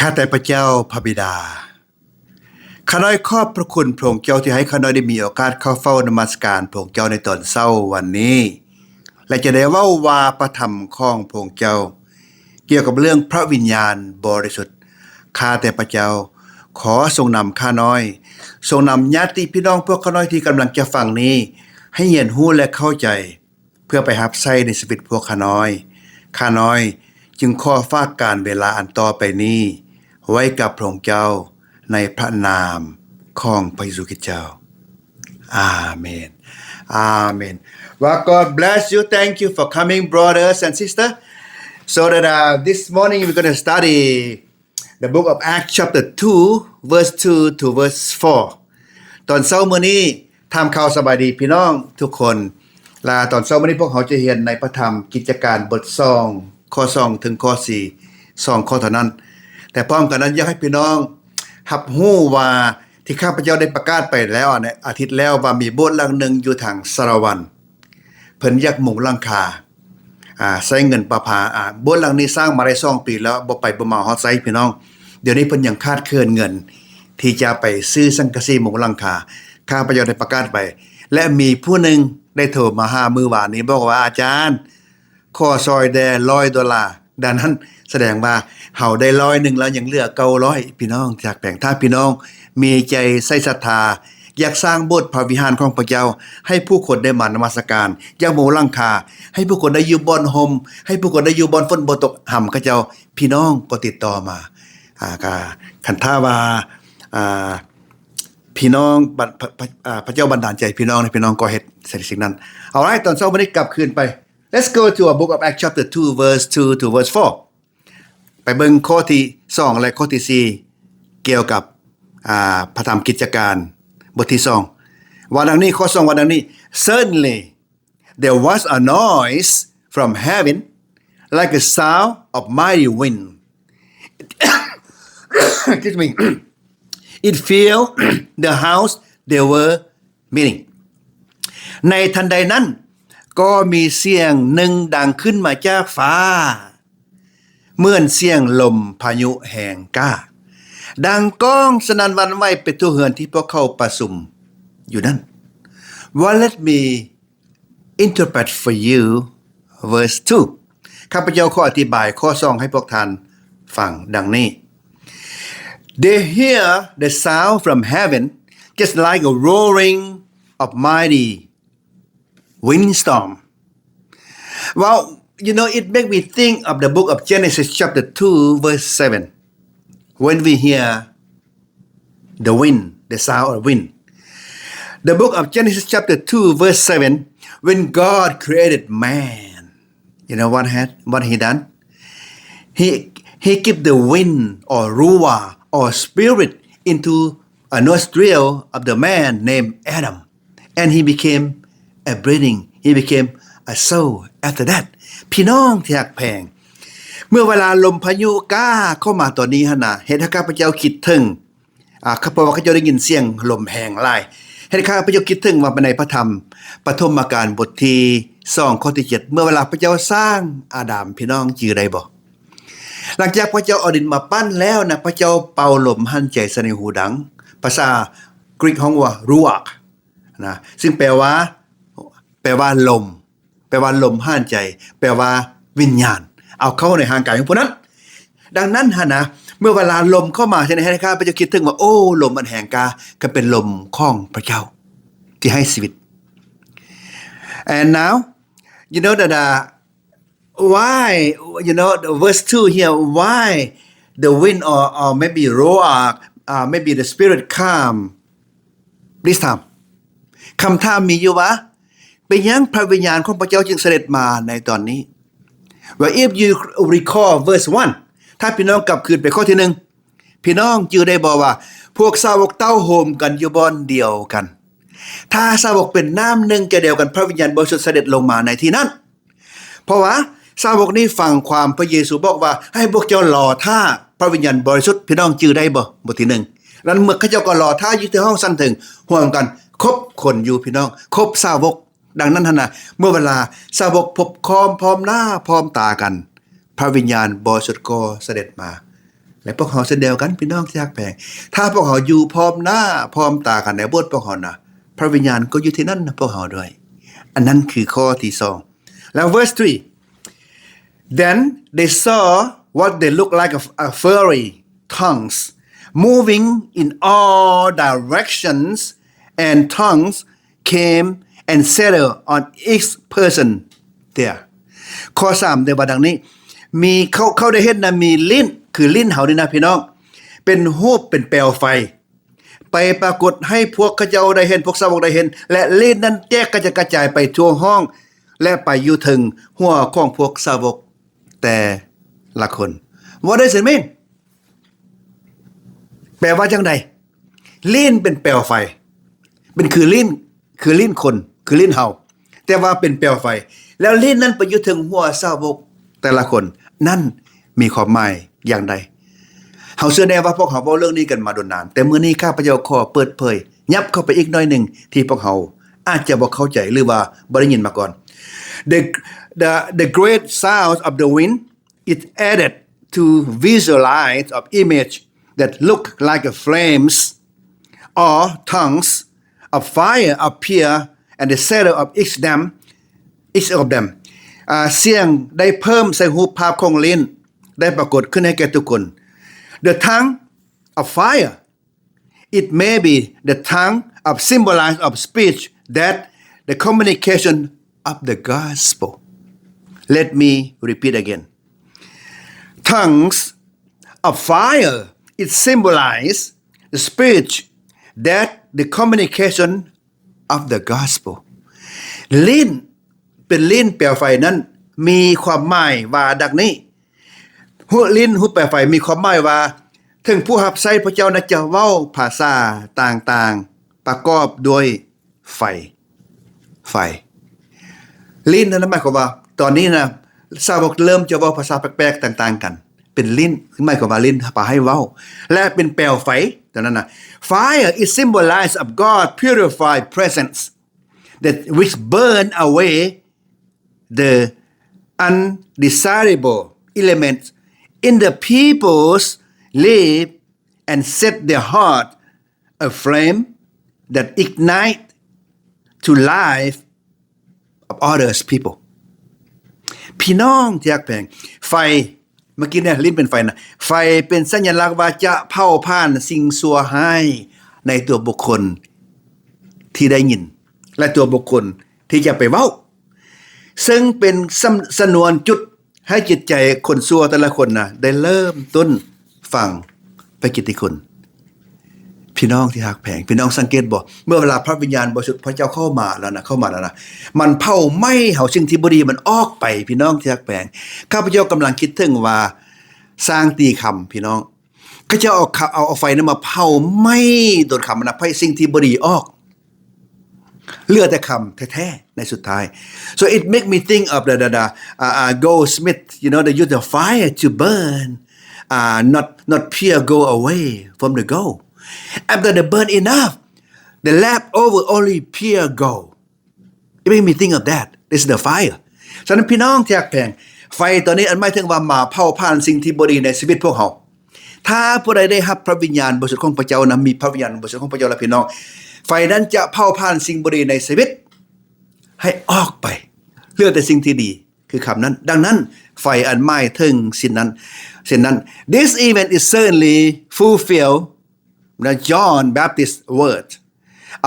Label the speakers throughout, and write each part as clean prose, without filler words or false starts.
Speaker 1: ข้าแต่พระเจ้าพระบิดาข้าน้อยขอบพระคุณพระองค์เจ้าที่ให้ข้าน้อยได้มีโอกาสเข้าเฝ้านมัสการพระองค์เจ้าในตอนเช้าวันนี้และจะได้เว้าว่าพระธรรมของพระองค์เจ้าเกี่ยวกับเรื่องพระวิญญาณบริสุทธิ์ข้าแต่พระเจ้าขอทรงนำข้าน้อยทรงนำญาติพี่น้องพวกข้าน้อยที่กำลังจะฟังนี้ให้เห็นรู้และเข้าใจเพื่อไปรับใช้ในชีวิตพวกข้าน้อยจึงขอฝากการเวลาอันต่อไปนี้ไว้กับพระองค์เจ้าในพระนามของพระเยซูคริสต์เจ้าอาเมนอาเมน Well, God bless you. Thank you for coming, brothers and sisters. So that this morning we're going to study the book of Acts chapter 2 verse 2 to verse 4. ตอนเช้ามื้อนี้ทำข่าวสบายดีพี่น้องทุกคนและตอนเช้ามื้อนี้พวกเขาจะเรียนในพระธรรมกิจการบท2ข้อ2ถึงข้อ4 2ข้อเท่านั้นแต่พร้อมกันนั้นอยากให้พี่น้องรับรู้ว่าที่ข้าพเจ้าได้ประกาศไปแล้วในอาทิตย์แล้วว่ามีโบสถ์หลังนึงอยู่ทางสารวันเพิ่นอยากมุงหลังคาใช้เงินประภาโบสถ์หลังนี้สร้างมาได้2ปีแล้วบ่ไปบ่มาฮอดไซพี่น้องเดี๋ยวนี้เพิ่นยังขาดเคินเงินที่จะไปซื้อสังกะสีมุงหลังคาข้าพเจ้าได้ประกาศไปและมีผู้หนึ่งได้โทรมาหามื้อวานนี้บอกว่าอาจารย์ขอซอยแด่$100ดังนั้นแสดงว่าเฮาได้100แล้วยังเหลือ900พี่น้องจากแปลงถ้าพี่น้องมีใจใส่ศรัทธาอยากสร้างโบสถ์พระวิหารของพระเจ้าให้ผู้คนได้มานมัสการอยากมุงหลังคาให้ผู้คนได้อยู่บนห่มให้ผู้คนได้อยู่บนฝนบ่ตกห่ำเขาเจ้าพี่น้องก็ติดต่อมาก็คันถ้าว่าพี่น้องพระเจ้าบันดาลใจพี่น้องให้พี่น้องก็เฮ็ดสิ่งนั้นเอาล่ะตอนเช้าวันนี้กลับคืนไป Let's go to a book of Acts chapter 2 verse 2 to verse 4 ไปเบิ่งข้อที่2และข้อที่4เกี่ยวกับพระธรรมกิจการบทที่2ว่าดังนี้ข้อ2ว่าดังนี้ Suddenly there was a noise from heaven like a sound of mighty wind excuse me it filled the house they were meeting ในทันใดนั้นก็มีเสียงหนึ่งดังขึ้นมาจากฟ้าเหมือนเสียงลมพายุแห่งกล้าดังก้องสนั่นหวั่นไหวไปทั่วเรือนที่พวกเขาประชุมอยู่นั้น Well, let me interpret for you verse 2 ข้าพเจ้าขออธิบายข้อ2ให้พวกท่านฟังดังนี้ They hear the sound from heaven just like a roaring of mighty windstorm. Well, you know, it makes me think of the book of Genesis chapter 2 verse 7.When we hear the wind, the sound of wind. The book of Genesis chapter 2 verse 7, when God created man, you know what he done? He give the wind or ruah or spirit into a nostril of the man named Adam. And he became a breathing. He became a soul after that. พี่น้องที่รักแพงเมื่อเวลาลมพายุก้าเข้ามาตอนนี้หั่นน่ะเฮ็ดให้ข้าพเจ้าคิดถึงข้าพเจ้าได้ยินเสียงลมแรงหลายเฮ็ดให้ข้าพเจ้าคิดถึงว่าในพระธรรมปฐมกาลบทที่2ข้อที่7เมื่อเวลาพระเจ้าสร้างอาดัมพี่น้องจื่อได้บ่หลังจากพระเจ้าเอาดินมาปั้นแล้วนะพระเจ้าเป่าลมหั่นใจใส่ในหูดังภาษากรีกฮ้องว่า ruach นะซึ่งแปลว่าลมแปลว่าลมหั่นใจแปลว่าวิญญาณเอาเข้าในห่างกายของพวกนั้นดังนั้นหั่นนะเมื่อเวลาลมเข้ามาใช่ไหมให้ข้าพเจ้าคิดถึงว่าโอ้ลมอันแห่งกาก็เป็นลมของพระเจ้าที่ให้ชีวิต And now you know that why you know the verse 2 here why the wind or maybe roar maybe the spirit calm this time คำถามมีอยู่ว่าเป็นหยังพระวิญญาณของพระเจ้าจึงเสด็จมาในตอนนี้Well, if you recall verse 1 ถ้าพี่น้องกลับคืนไปข้อที่1พี่น้องจื่อได้บ่ว่าพวกสาวกเต้าโฮมกันอยู่บ่อนเดียวกันถ้าสาวกเป็นน้ำหนึ่งใจเดียวกันพระวิญญาณบริสุทธิ์เสด็จลงมาในที่นั้นเพราะว่าสาวกนี้ฟังความพระเยซูบอกว่าให้พวกเจ้ารอท่าพระวิญญาณบริสุทธิ์พี่น้องจื่อได้บ่บทที่1นั้นเมื่อเขาเจ้าก็รอท่าอยู่ที่ห้องสั่นถึงห่วงกันคบคนอยู่พี่น้องคบสาวกดังนั้นหั่นน่ะเมื่อเวลาสาวกพบพร้อมหน้าพร้อมตากันพระวิญญาณบริสุทธิ์ก็เสด็จมา และพวกเขาเช่นเดียวกันพี่น้องที่รักแพงถ้าพวกเขาอยู่พร้อมหน้าพร้อมตากันในบทพวกเขานะพระวิญญาณก็อยู่ที่นั่นนะพวกเขาด้วยอันนั้นคือข้อที่2แล้ว verse 3 Then they saw what they looked like a furry tongues moving in all directions and tongues came and settled on each person there ข้อ3ได้ว่าดังนี้มีเขาได้เห็นนะมีลิ้นคือลิ้นเฮานี่นะพี่น้องเป็นรูปเป็นแปลวไฟไปปรากฏให้พวกเขาเจ้าได้เห็นพวกสาวกได้เห็นและลิ้นนั้นแตกกระจายไปทั่วห้องและไปอยู่ถึงหัวของพวกสาวกแต่ละคน What does it mean แปลว่าจังได๋ลิ้นเป็นแปลวไฟเป็นคือลิ้นคนคือลิ้นเฮาแต่ว่าเป็นแปลวไฟแล้วลิ้นนั้นไปอยู่ถึงหัวสาวกแต่ละคนนั่นมีความหมายอย่างใดเฮาเชื่อแน่ว่าพวกเขาเว้าเรื่องนี้กันมาโดนนานแต่มื้อนี้ข้าพเจ้าขอเปิดเผยยับเข้าไปอีกหน่อยนึงที่พวกเขาอาจจะบ่เข้าใจหรือว่าบ่ได้ยินมาก่อน The great sound of the wind it added to visualize of image that look like a flames or tongues of fire appear and the shadow of each of them เสียงได้เพิ่มใส่รูปภาพของลิ้นได้ปรากฏขึ้นให้แก่ทุกคน The tongue of fire it may be the tongue of symbolize of speech that the communication of the gospel Let me repeat again Tongues of fire it symbolize the speech that the communication of the gospel ลิ้นเป็นลิ้นแปลวไฟนั้นมีความหมายว่าดังนี้หัวลิ้นหัวแปลวไฟมีความหมายว่าถึงผู้รับใช้พระเจ้านะจะเว้าภาษาต่างๆประกอบด้วยไฟลิ้นนั้นหมายความว่าตอนนี้นะสาวกเริ่มจะเว้าภาษาแปลกๆต่างๆกันเป็นลิ้นหมายความว่าลิ้นพาให้เว้าและเป็นแปลวไฟตอนนั้นนะ Fire is symbolize of God purified presence that which burn away the undesirable elements in the people's life and set their heart aflame that ignite to life of others people พี่น้องที่รักแพงไฟเมื่อกี้เนี่ยลิ้นเป็นไฟนะไฟเป็นสัญลักษณ์ว่าจะเผาผ่านสิ่งชั่วร้ายในตัวบุคคลที่ได้ยินและตัวบุคคลที่จะไปเว้าซึ่งเป็นสนวนจุดให้จิตใจคนชั่วแต่ละคนนะได้เริ่มต้นฟังพระกิตติคุณพี่น้องที่รักแพงพี่น้องสังเกตบ่เมื่อเวลาพระวิญญาณบริสุทธิ์พระเจ้าเข้ามาแล้วนะมันเผาไหม้เฮาสิ่งที่บ่ดีมันออกไปพี่น้องที่รักแพงข้าพเจ้ากำลังคิดถึงว่าสร้างตีคำพี่น้องเขาจะเอาไฟนั้นมาเผาไหม้โดนคำนะให้สิ่งที่บ่ดีออกเหลือแต่คำแท้ๆในสุดท้าย so it make me think of the goldsmith you know they use the fire to burn not pure go away from the gold after they burn enough they left over only pure gold it make me think of that this is the fire ฉะนั้นพี่น้องที่รักแพงไฟตัวนี้อันหมายถึงว่ามาเผาผ่านสิ่งที่บ่ดีในชีวิตพวกเฮาถ้าผู้ใดได้รับพระวิญญาณบริสุทธิ์ของพระเจ้านะมีพระวิญญาณบริสุทธิ์ของพระเจ้าแล้วพี่น้องไฟนั้นจะเผาผ่านสิ่งบ่ดีในชีวิตให้ออกไปเหลือแต่สิ่งที่ดีคือคำนั้นดังนั้นไฟอันหมายถึงสิ่งนั้น This event is certainly fulfill the John Baptist word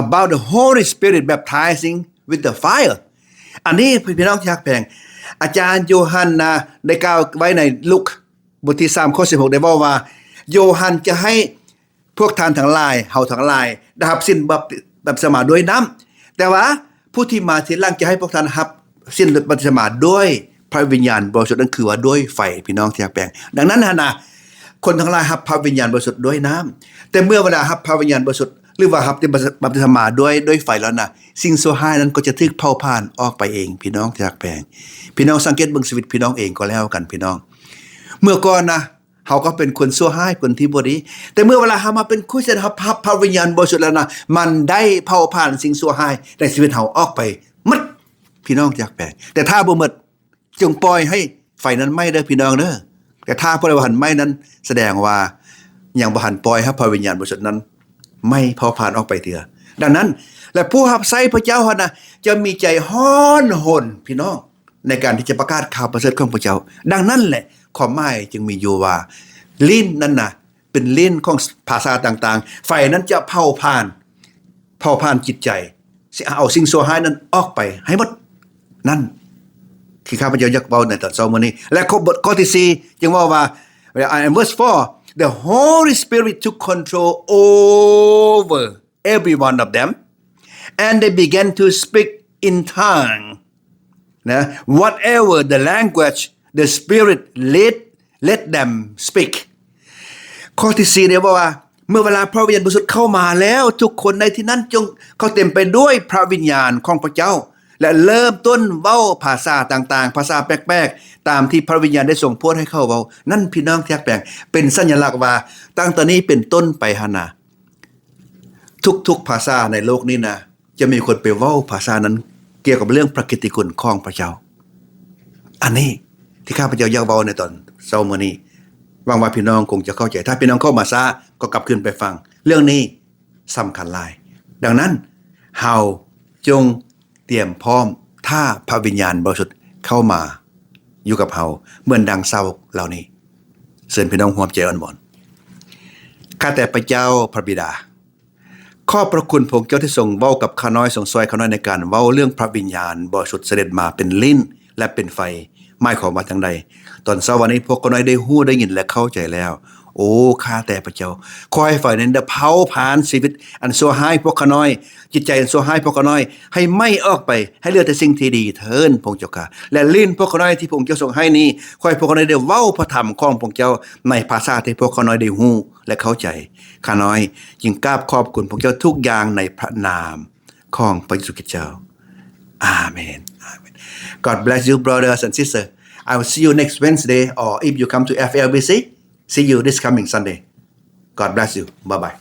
Speaker 1: about the Holy Spirit baptizing with the fire อันนี้พี่น้องที่รักแพงอาจารย์โยฮันนะได้กล่าวไว้ในลุกบทที่3ข้อ16ได้บอกว่าโยฮันจะให้พวกท่านทั้งหลายเฮาทั้งหลายได้รับสินบัพติศมาด้วยน้ำแต่ว่าผู้ที่มาทีหลังจะให้พวกท่านรับสินบัพติศมาด้วยพระวิญญาณบริสุทธิ์นั่นคือว่าด้วยไฟพี่น้องที่รักแพงดังนั้นนะคนทั้งหลายรับพระวิญญาณบริสุทธิ์ด้วยน้ำแต่เมื่อเวลารับพระวิญญาณบริสุทธิ์หรือว่ารับบัพติศมาด้วยไฟแล้วนะสิ่งชั่วร้ายนั้นก็จะถูกเผาผลาญออกไปเองพี่น้องที่รักแพงพี่น้องสังเกตเบิ่งชีวิตพี่น้องเองก็แล้วกันพี่น้องเมื่อก่อนนะเฮาก็เป็นคนชั่วร้ายคนที่บ่ดีแต่เมื่อเวลาเฮามาเป็นคริสเตียนรับพระวิญญาณบริสุทธิ์แล้วนะมันได้เผาผลาญสิ่งชั่วร้ายในชีวิตเฮาออกไปหมดพี่น้องที่รักแพงแต่ถ้าบ่หมดจงปล่อยให้ไฟนั้นไหม้เด้อพี่น้องเด้อ แต่ถ้าพระวิญญาณไม่นั้นแสดงว่ายังบ่หันปล่อยให้พระวิญญาณบริสุทธิ์นั้นไม่เผาผลาญออกไปเถื่อดังนั้นและผู้รับใช้พระเจ้านะจะมีใจฮ้อนหนพี่น้องในการที่จะประกาศข่าวประเสริฐของพระเจ้าดังนั้นแหละความหมายจึงมีอยู่ว่าลิ้นนั้นนะเป็นลิ้นของภาษาต่างๆไฟนั้นจะเผาผลาญจิตใจเอาสิ่งชั่วร้ายนั้นออกไปให้หมดนั่นที่ข้าพเจ้าอยากเว้าในตอนเช้ามื้อนี้และข้อที่4จึงว่าin verse 4 the Holy Spirit took control over every one of them and they began to speak in tongue นะ whatever the language the Spirit let them speak ข้อที่4เนี่ยว่าเมื่อเวลาพระวิญญาณบริสุทธิ์เข้ามาแล้วทุกคนในที่นั้นจงเขาเต็มไปด้วยพระวิญญาณของพระเจ้าและเริ่มต้นเว้าภาษาต่างๆภาษาแปลกๆตามที่พระวิญญาณได้ส่งโพธิ์ให้เข้าเว้านั่นพี่น้องที่รักแปลงเป็นสัญลักษณ์ว่าตั้งแต่นี้เป็นต้นไปหนนะทุกๆภาษาในโลกนี้นะจะมีคนไปเว้าภาษานั้นเกี่ยวกับเรื่องพระกิตติคุณของพระเจ้าอันนี้ที่ข้าพเจ้าอยากเว้าในตอนเช้ามื้อนี้หวังว่าพี่น้องคงจะเข้าใจถ้าพี่น้องเข้ามาซะก็กลับขึ้นไปฟังเรื่องนี้สำคัญหลายดังนั้นเฮาจงเตรียมพร้อมถ้าพระวิญญาณบริสุทธิ์เข้ามาอยู่กับเฮาเหมือนดังเศร้าเหล่านี้เชิญพี่น้องร่วมใจอ่อนหวานข้าแต่พระเจ้าพระบิดาขอบพระคุณพระองค์เจ้าที่ทรงเว้ากับข้าน้อยทรงช่วยข้าน้อยในการเว้าเรื่องพระวิญญาณบริสุทธิ์เสด็จมาเป็นลิ้นและเป็นไฟหมายความว่าจังใดตอนเช้าวันนี้พวกข้าน้อยได้ฮู้ได้ยินและเข้าใจแล้วโอ้ข้าแต่พระเจ้าขอให้ไฟนั้นได้เผาผลาญชีวิตอันชั่วร้ายพวกข้าน้อยจิตใจอันชั่วร้ายพวกข้าน้อยให้ไหม้ออกไปให้เหลือแต่สิ่งที่ดีเถิดพระองค์เจ้าค่ะและลิ้นพวกข้าน้อยที่พระองค์เจ้าทรงให้นี้ขอให้พวกข้าน้อยได้เว้าพระธรรมของพระองค์เจ้าในภาษาที่พวกข้าน้อยได้ฮู้และเข้าใจข้าน้อยจึงกราบขอบคุณพระองค์เจ้าทุกอย่างในพระนามของพระเยซูคริสต์เจ้าอาเมน God bless you brothers and sisters I will see you next Wednesday or if you come to FLBC see you this coming Sunday God bless you bye bye